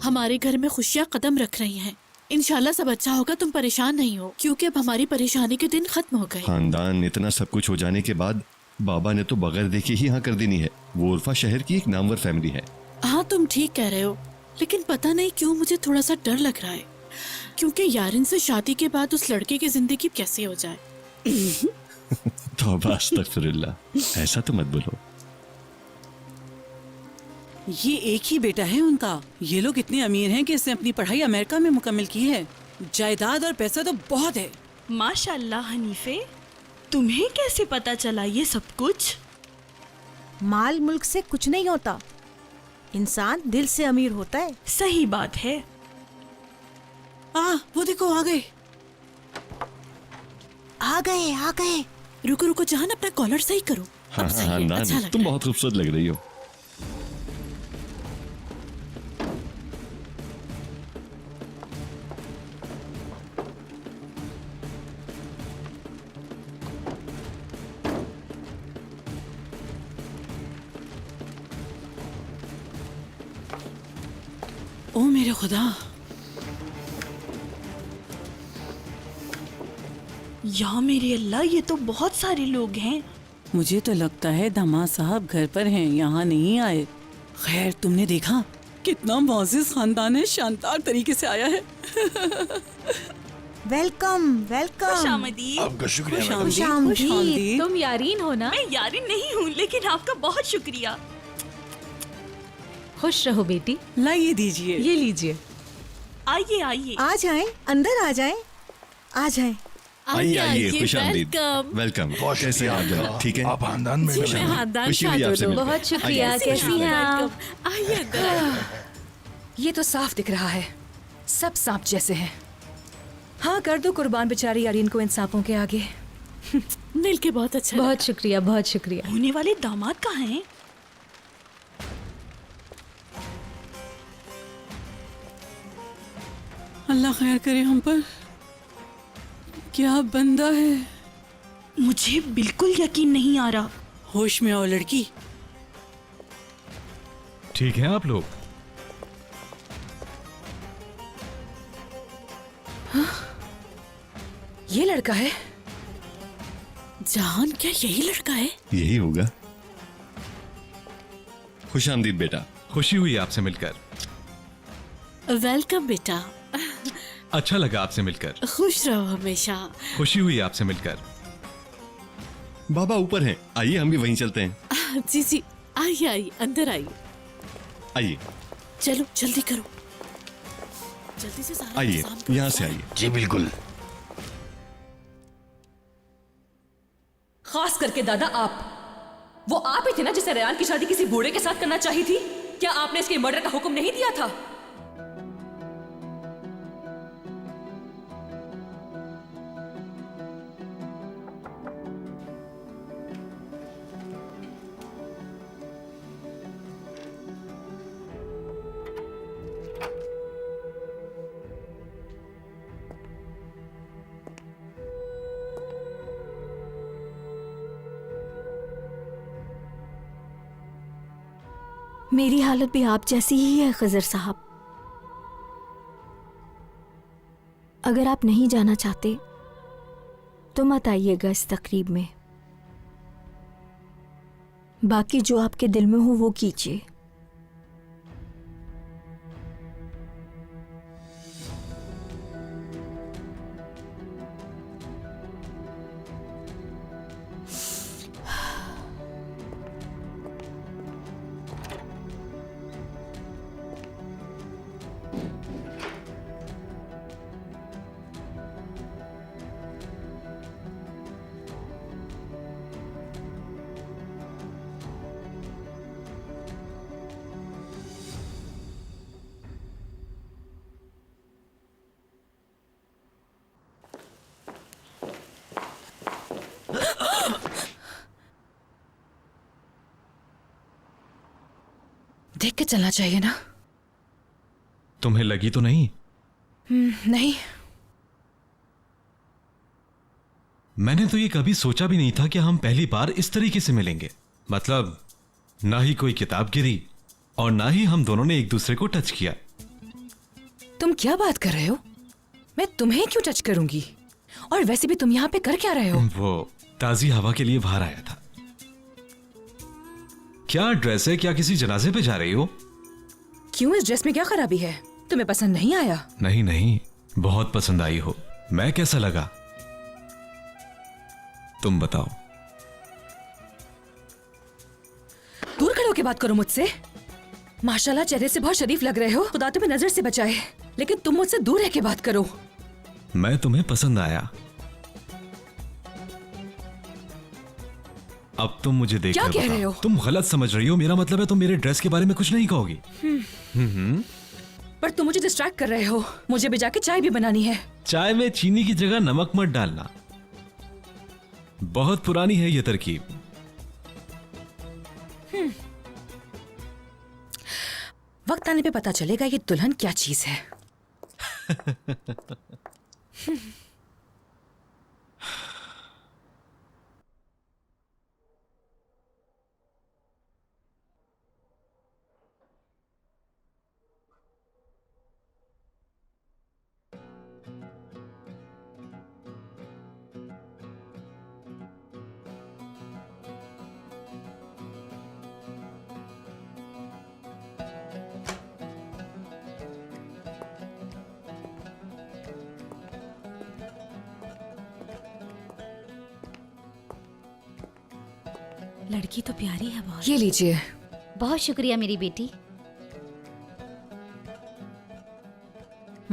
हमारे घर में खुशियाँ कदम रख रही हैं। इंशाल्लाह सब अच्छा होगा, तुम परेशान नहीं हो, क्योंकि अब हमारी परेशानी के दिन खत्म हो गए। खानदान इतना सब कुछ हो जाने के बाद बाबा ने तो बगैर देखे ही हाँ कर देनी है। वो उर्फा शहर की एक नामवर फैमिली है। हाँ तुम ठीक कह रहे हो, लेकिन पता नहीं क्यों मुझे थोड़ा सा डर लग रहा है, क्योंकि यारिन से शादी के बाद उस लड़के की जिंदगी कैसे हो जाए। तौबा अस्तगफिरुल्लाह, ऐसा तो मत बोलो। ये एक ही बेटा है उनका। ये लोग इतने अमीर हैं कि इसने अपनी पढ़ाई अमेरिका में मुकम्मल की है। जायदाद और पैसा तो बहुत है। माशाल्लाह हनीफे, तुम्हें कैसे पता चला ये सब कुछ? माल मुल्क से कुछ नहीं होता, इंसान दिल से अमीर होता है। सही बात है। वो देखो आ गए। आ गए आ गए। रुको रुको जहान, अपना कॉलर सही करो। हाँ अब सही हाँ है, नानी, अच्छा लग तुम रहा है। बहुत खूबसूरत लग रही हो। ओ मेरे खुदा, या मेरे अल्लाह, ये तो बहुत सारे लोग हैं। मुझे तो लगता है दामाद साहब घर पर हैं, यहाँ नहीं आए। खैर, तुमने देखा कितना मोअज़्ज़िज़ खानदान है, शानदार तरीके से आया है। Welcome welcome. खुशामदीद। आपका शुक्रिया मैडम। खुशामदीद। तुम यारीन हो ना? मैं यारिन नहीं हूँ, लेकिन आपका बहुत शुक्रिया। खुश रहो बेटी। लाइए दीजिए। ये लीजिए। आइए आइए। आ जाएं, अंदर आ जाएं, आ जाएं। आइए आइए, खुश आमदीद। वेलकम। वेलकम। बहुत कैसे शुक्रिया आप जनाब? ठीक है? आप खानदान में मिले। खानदान खुशी हुई शाद हो आपसे लो। मिलकर। बहुत शुक्रिया। आइए। कैसी हैं आप? आइए अंदर। ये तो साफ दिख रहा है, सब सांप जैसे हैं। हाँ, कर दो कुर्बान बेचारी यारीन को इन सांपों के आगे। मिल के बहुत अच्छा बहुत शुक्रिया, बहुत शुक्रिया। होने वाले दामाद कहाँ हैं? अल्लाह खैर करे हम पर। क्या बंदा है। मुझे बिल्कुल यकीन नहीं आ रहा। होश में आओ लड़की। ठीक है आप लोग? ये लड़का है? जहान, क्या यही लड़का है? यही होगा। खुश आमदीद बेटा। खुशी हुई आपसे मिलकर। वेलकम बेटा। अच्छा लगा आपसे मिलकर। खुश रहो हमेशा। खुशी हुई आपसे मिलकर। बाबा ऊपर हैं, आइए हम भी वहीं चलते हैं। जी जी, आइए आइए, अंदर आइए। आइए चलो जल्दी करो, जल्दी से सारा आइए, इंतजाम करो। यहाँ से आइए। जी बिल्कुल। खास करके दादा आप, वो आप ही थे ना जिसे रेयान की शादी किसी बूढ़े के साथ करना चाहिए थी? क्या आपने इसके मर्डर का हुक्म नहीं दिया था? मेरी हालत भी आप जैसी ही है खजर साहब। अगर आप नहीं जाना चाहते तो मत आइएगा इस तकरीब में। बाकी जो आपके दिल में हो वो कीजिए। देख के चलना चाहिए ना। तुम्हें लगी तो नहीं? नहीं, मैंने तो ये कभी सोचा भी नहीं था कि हम पहली बार इस तरीके से मिलेंगे। मतलब ना ही कोई किताब गिरी और ना ही हम दोनों ने एक दूसरे को टच किया। तुम क्या बात कर रहे हो? मैं तुम्हें क्यों टच करूंगी? और वैसे भी तुम यहाँ पे कर क्या रहे हो? वो ताजी हवा के लिए बाहर आया था। क्या ड्रेस है? क्या किसी जनाजे पे जा रही हो? क्यों, इस ड्रेस में क्या खराबी है? तुम्हें पसंद नहीं आया? नहीं नहीं, बहुत पसंद आई हो। मैं कैसा लगा तुम बताओ। दूर खड़े होके बात करो मुझसे। माशाल्लाह चेहरे से बहुत शरीफ लग रहे हो, खुदा तुम्हें नजर से बचाए, लेकिन तुम मुझसे दूर रह के बात करो। मैं तुम्हें पसंद आया। अब तुम मुझे देख क्या कह रहे हो? तुम गलत समझ रही हो। मेरा मतलब है तुम मेरे ड्रेस के बारे में कुछ नहीं कहोगी। पर तुम मुझे डिस्ट्रैक्ट कर रहे हो। मुझे भी जाके चाय भी बनानी है। चाय में चीनी की जगह नमक मत डालना। बहुत पुरानी है ये तरकीब। वक्त आने पे पता चलेगा ये दुल्हन क्या चीज है। लड़की तो प्यारी है बहुत। ये लीजिए। बहुत शुक्रिया मेरी बेटी।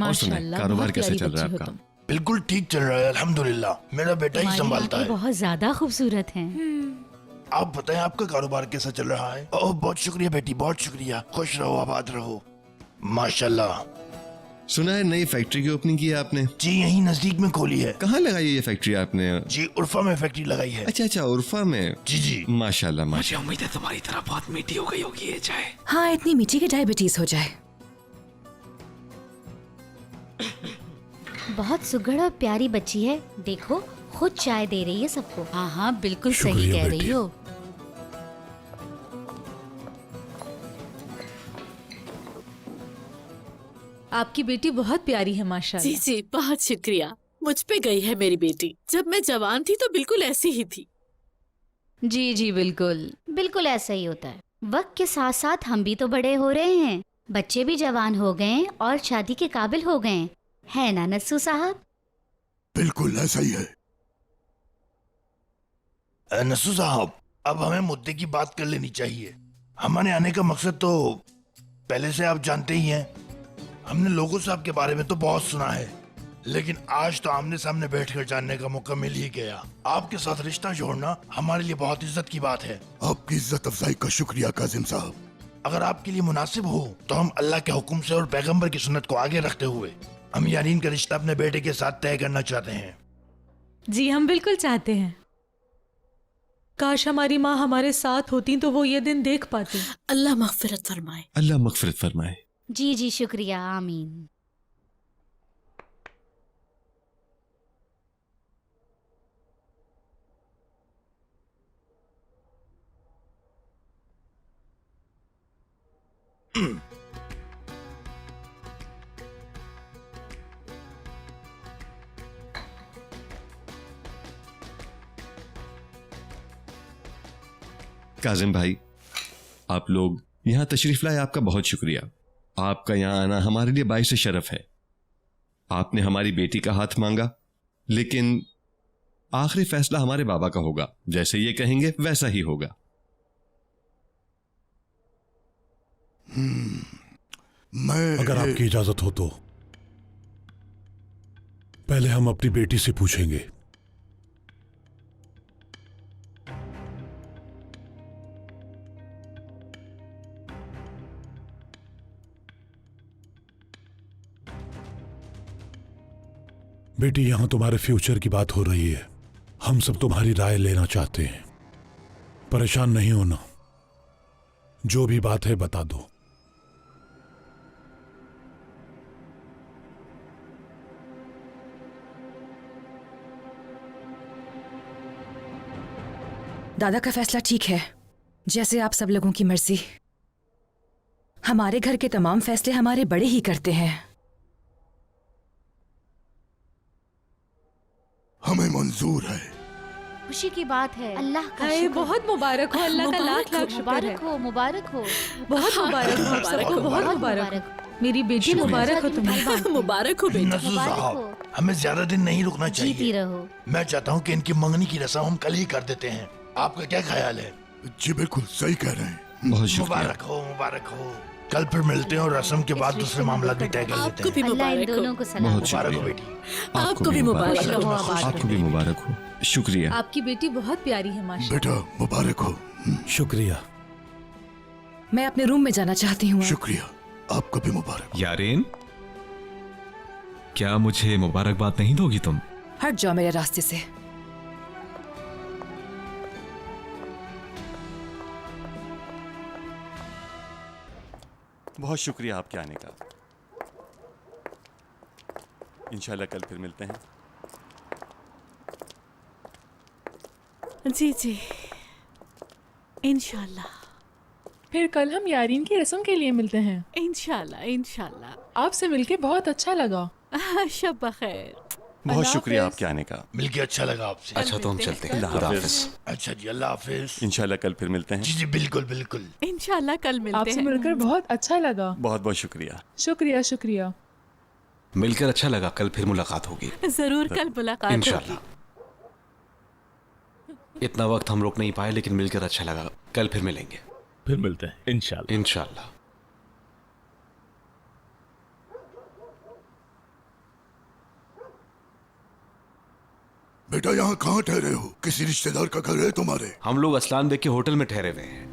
और सुनाए, कारोबार कैसे चल रहा है आपका? बिल्कुल ठीक चल रहा है अल्हम्दुलिल्लाह। मेरा बेटा ही संभालता है। बहुत ज्यादा खूबसूरत हैं। आप बताएं आपका कारोबार कैसा चल रहा है? ओह बहुत शुक्रिया बेटी, बहुत शुक्रिया। खुश रहो, आबाद रहो। माशाल्लाह। सुना है नई फैक्ट्री की ओपनिंग की है आपने? जी यहीं नजदीक में खोली है। कहाँ लगाई है ये फैक्ट्री आपने? जी उर्फा में फैक्ट्री लगाई है। अच्छा अच्छा, उर्फा में। जी जी। माशाल्लाह माशाल्लाह। उम्मीद है तुम्हारी तरह बहुत मीठी हो गई होगी ये चाय। हाँ, इतनी मीठी की डायबिटीज हो जाए। बहुत सुघड़ और प्यारी बच्ची है। देखो खुद चाय दे रही है सबको। हाँ हाँ बिल्कुल सही कह रही हो। आपकी बेटी बहुत प्यारी है माशाल्लाह। जी जी, बहुत शुक्रिया। मुझ पे गई है मेरी बेटी। जब मैं जवान थी तो बिल्कुल ऐसी ही थी। जी जी बिल्कुल। बिल्कुल ऐसा ही होता है। वक्त के साथ साथ हम भी तो बड़े हो रहे हैं, बच्चे भी जवान हो गए हैं और शादी के काबिल हो गए हैं, है ना नस्सू साहब? बिल्कुल ऐसा ही है। नस्सू साहब, अब हमें मुद्दे की बात कर लेनी चाहिए। हमारे आने का मकसद तो पहले से आप जानते ही हैं। हमने लोगों से आपके बारे में तो बहुत सुना है, लेकिन आज तो आमने सामने बैठकर जानने का मौका मिल ही गया। आपके साथ रिश्ता जोड़ना हमारे लिए बहुत इज्जत की बात है। आपकी इज्जत अफजाई का शुक्रिया काजिम साहब। अगर आपके लिए मुनासिब हो तो हम अल्लाह के हुक्म से और पैगंबर की सुन्नत को आगे रखते हुए हम यारीन का रिश्ता अपने बेटे के साथ तय करना चाहते हैं। जी हम बिल्कुल चाहते हैं। काश हमारी माँ हमारे साथ होती तो वो ये दिन देख पाती। अल्लाह मगफिरत फरमाए। अल्लाह मगफिरत फरमाए। जी जी शुक्रिया, आमीन। काजिम भाई, आप लोग यहाँ तशरीफ लाए, आपका बहुत शुक्रिया। आपका यहाँ आना हमारे लिए बाइस शरफ है। आपने हमारी बेटी का हाथ मांगा, लेकिन आखिरी फैसला हमारे बाबा का होगा। जैसे ये कहेंगे वैसा ही होगा। मैं अगर आपकी इजाजत हो तो पहले हम अपनी बेटी से पूछेंगे। बेटी, यहां तुम्हारे फ्यूचर की बात हो रही है। हम सब तुम्हारी राय लेना चाहते हैं। परेशान नहीं होना, जो भी बात है बता दो। दादा का फैसला ठीक है, जैसे आप सब लोगों की मर्जी। हमारे घर के तमाम फैसले हमारे बड़े ही करते हैं। हमें मंजूर है। खुशी की बात है। अल्लाह का हाय, शुक्र। बहुत मुबारक हो, अल्लाह का लाख लाख शुक्र है। मुबारक हो, मुबारक हो। बहुत मुबारक हो आप सबको, बहुत मुबारक हो। मेरी बेटी मुबारक हो तुम्हें। मुबारक हो बेटा। नजू मुबारक साहब, हो। हमें ज्यादा दिन नहीं रुकना जीती चाहिए। रहो। मैं चाहता हूँ कि इनकी मंगनी की रस्म हम कल ही कर देते हैं। आपका क्या ख्याल है? जी बिल्कुल सही कह रहे हैं। बहुत शुक्रिया। मुबारक हो, मुबारक हो। कल फिर मिलते हैं और रस्म के बाद दूसरे मामला भी तय कर लेते आपको हैं। भी अल्लाह इन मुबारक हो। दोनों को सलाम। बहुत मुबारक हो शुक्रिया। बेटी। आपको भी मुबारक हो। आपको भी मुबारक हो। शुक्रिया। आपकी बेटी बहुत प्यारी है माशा। बेटा मुबारक हो। शुक्रिया। मैं अपने रूम में जाना चाहती हूँ। शुक्रिया, आपको भी मुबारक। यारेन, क्या मुझे मुबारकबाद नहीं दोगी तुम? हट जाओ मेरे रास्ते से। बहुत शुक्रिया आपके आने का। इंशाल्लाह कल फिर मिलते हैं। जी जी, इंशाल्लाह फिर कल हम यारीन की रस्म के लिए मिलते हैं। इंशाल्लाह इंशाल्लाह। आपसे मिलके बहुत अच्छा लगा। शब बखैर। बहुत शुक्रिया आपके आने का। मिलके अच्छा लगा आपसे। अच्छा तो हम चलते हैं। अल्लाह हाफिज। अच्छा जी, अल्लाह हाफिज। इंशाल्लाह कल फिर मिलते हैं। जी जी, बिल्कुल बिल्कुल। इंशाल्लाह कल मिलते आपसे हैं। मिलकर बहुत अच्छा लगा। बहुत बहुत शुक्रिया। शुक्रिया शुक्रिया। मिलकर अच्छा लगा, कल फिर मुलाकात होगी जरूर कल मुलाकात होगी। इंशाल्लाह। इतना वक्त हम रोक नहीं पाए, लेकिन मिलकर अच्छा लगा। कल फिर मिलेंगे। फिर मिलते हैं इंशाल्लाह। इंशाल्लाह। बेटा यहाँ कहाँ ठहरे हो? किसी रिश्तेदार का घर है तुम्हारे? हम लोग असलान बेग के होटल में ठहरे हुए हैं।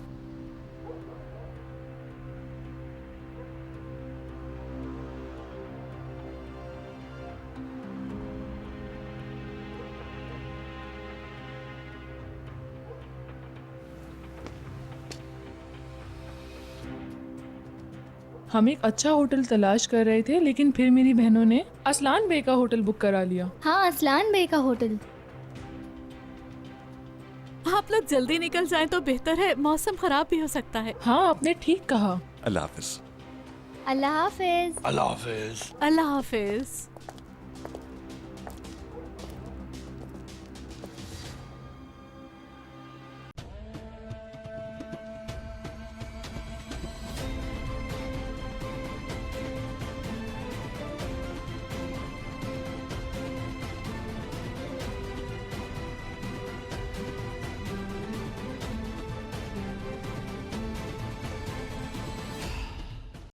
हम एक अच्छा होटल तलाश कर रहे थे, लेकिन फिर मेरी बहनों ने असलान बे का होटल बुक करा लिया। हाँ, असलान बे का होटल। आप लोग जल्दी निकल जाएं तो बेहतर है, मौसम खराब भी हो सकता है। हाँ, आपने ठीक कहा। अल्लाह हाफिज। अल्लाह हाफिज। अल्लाह हाफिज। अल्लाह हाफिज।